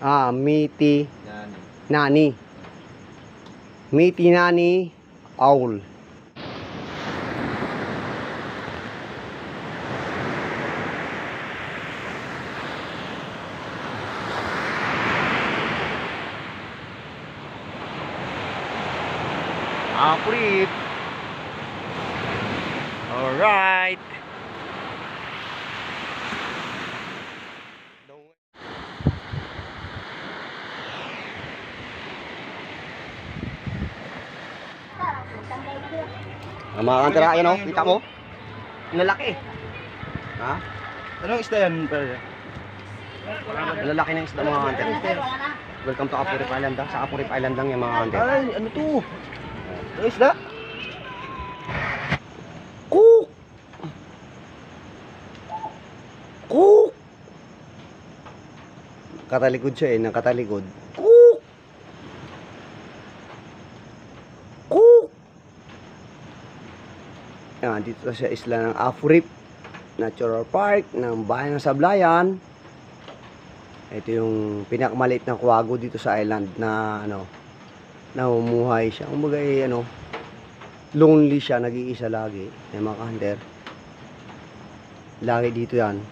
Miti Nani. Miti Nani Owl. Akurit. Alright. Mga hunter, ayan o, kita mo? Lalaki. Ha? Anong isda yan? Lalaki ng isda mga hunter. Welcome to Apurip Island. Sa Apurip Island lang yung mga hunter. Ay, ano to? Anong isda? Cook! Cook! Nakatalikod siya eh, nakatalikod. Cook! Cook! Yan, dito sa isla ng Apurip Natural Park ng Bayan ng Sablayan. Ito yung pinakamaliit na kuwago dito sa island na namumuhay siya. Kumbaga lonely siya, nag-iisa lagi. Yung mga hunter. Lagi dito yan.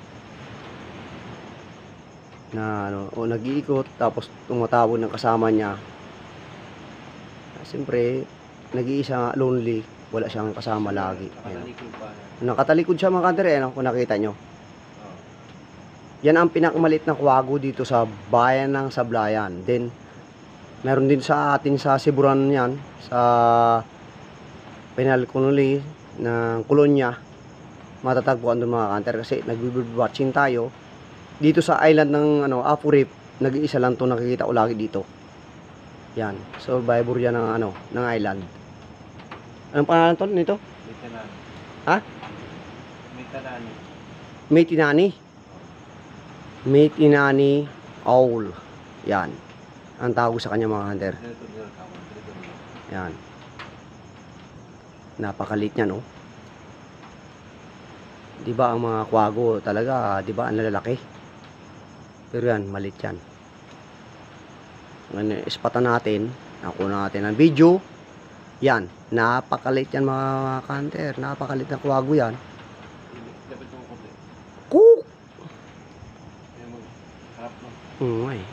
Na nag-iikot tapos tumatawag ng kasama niya. Siyempre, nag-iisa lonely, wala siyang kasama lagi. Nakatalikod siya mga hunter, kung nakita nyo. Yan ang pinakamalit na kuwago dito sa Bayan ng Sablayan. Then, meron din sa atin sa Siburan yan, sa Penal Colony ng Kolonya. Matatagpuan doon mga hunter kasi nag-watching tayo. Dito sa island ng Apurip, nag-iisa lang 'to nakikita ko lagi dito. Yan, survivor yan ng island. Anong pangalan to nito? Mitinani. Ha? Mitinani. Mitinani. Mitinani Owl. Yan. Ang tawag sa kanya mga hunter. Yan. Napakalit niya, no? Di ba ang mga kwago talaga, di ba ang lalaki? Pero yan, malit yan. Ngayon, ispatan natin. Nakuha natin ang video. Yan. Napakalit yan mga hunter. Napakalit na kwago yan. Cook!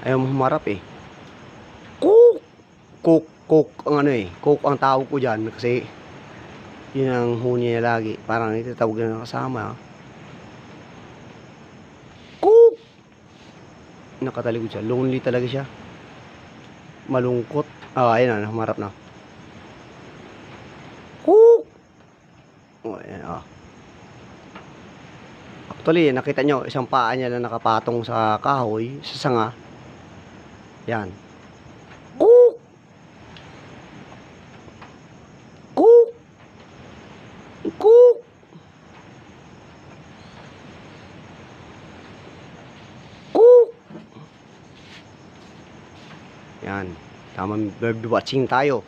Ayaw mo humarap eh. Cook! Cook ang cook ang tawag ko dyan kasi yun ang huni niya lagi. Parang itatawag na kasama. Cook! Nakatalikod siya. Lonely talaga siya. Malungkot. Ayun na, humarap na. Cook! Ayan, Actually, nakita nyo, isang paa niya na nakapatong sa kahoy, sa sanga. Yan. Cook! Cook! Cook! Cook! Yan. Tamang bird watching tayo.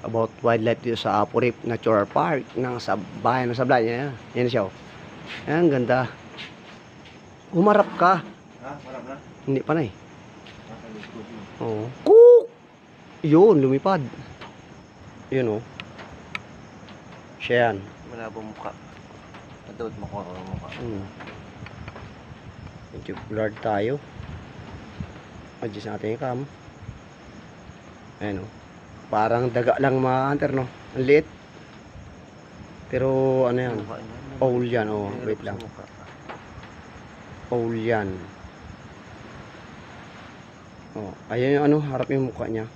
About wildlife dito sa Apurip Natural Park ng Bayan ng Sablayan. Yan siya. Ayan, ganda. Humarap ka. Marap na? Hindi pa na eh. Oo. Cook! Yun, lumipad. Yun siya yan. Malabong mukha. Madod mo ko ang mukha. Medyo blurred tayo. Adjust natin yung cam. Ayan parang daga lang mga hunter ang liit. Pero yan? Owl yan wait lang. Owl yan. Ayan yung harap yung mukha niya.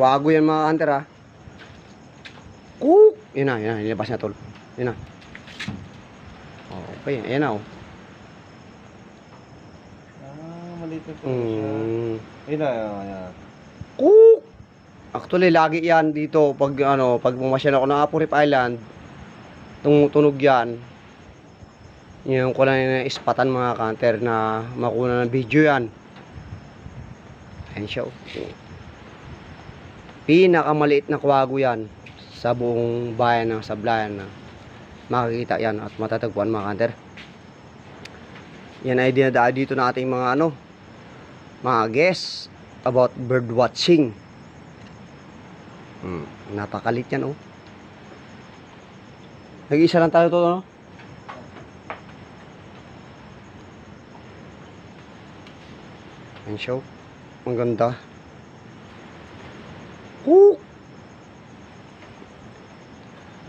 Wago yan mga hunter Cook! Yun na, nilabas na tol. Yun na. Okay, ayan na Maliit na po siya. Ayun na. Cook! Actually, lagi yan dito pag pumasyal ako ng Apurip Island. Tumutunog yan. Yung ko lang na ispatan mga hunter na makuna ng video yan. Ayan siya. Pinakamaliit na kwago yan sa buong bayan ng Sablayan na makikita yan at matatagpuan mga hunter. Yan ay dinadaan dito na ating mga mga guests about bird watching. Napakalit yan, oh. Nag-iisa lang tayo to, no? Yan show. Ang ganda.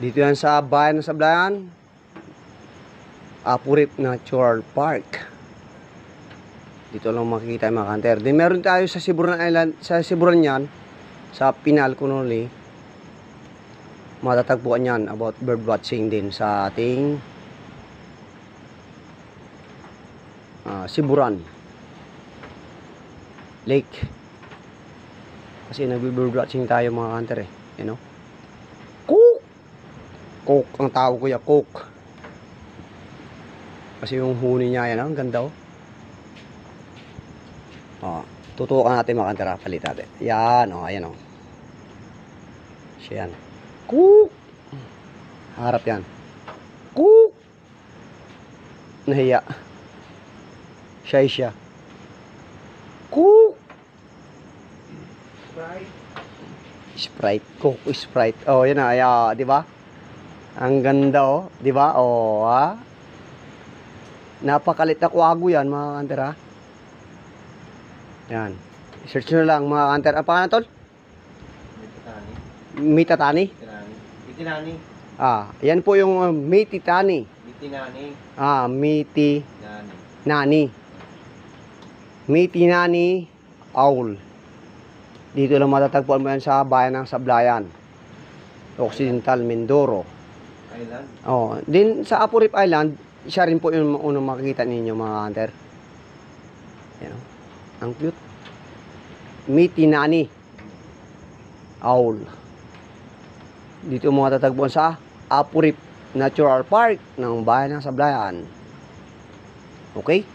Dito yan sa bayan ng Sablayan. Apurip Natural Park. Dito lang makikita yung mga hunter. Then meron tayo sa Siburan Island, sa Siburan yan, sa Pinal Kunuli. Matatagpuan yan about bird watching din sa ating Siburan Lake. Kasi nagbi-bird watching tayo mga hunter eh. You know? Cook! Cook ang tawag ko ya, cook. Kasi yung huni niya yan, ang ganda oh. Tutukan natin mga hunter, palit natin. Yan oh, ayan oh. Siya yan. Cook! Harap yan. Cook! Nahiya. Siya. Cook! Sprite. Cook Sprite. Oh, yan na. Ayan, di ba? Ang ganda oh, di ba? Oh, ha? Napakalit na kwago yan, mga hunter, ha? Yan. Search nyo lang, mga hunter. Ang pangalan, tol? Mitatani. Mitinani. Yan po yung Mititani. Mitinani. Mitinani. Mitinani owl. Dito lang matatagpuan mo yan sa bayan ng Sablayan, Occidental Mindoro Island. Din sa Apurip Island, siya rin po yung unang makikita ninyo mga hunter. Yan o. Ang cute. Mitinani owl. Dito mo matatagpuan sa Apurip Natural Park ng bayan ng Sablayan. Okay?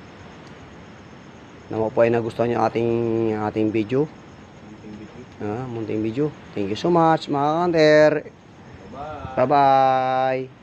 Naman po ay nagustuhan nyo ating video. Munting video. Thank you so much mga hunter. Bye-bye. Bye-bye.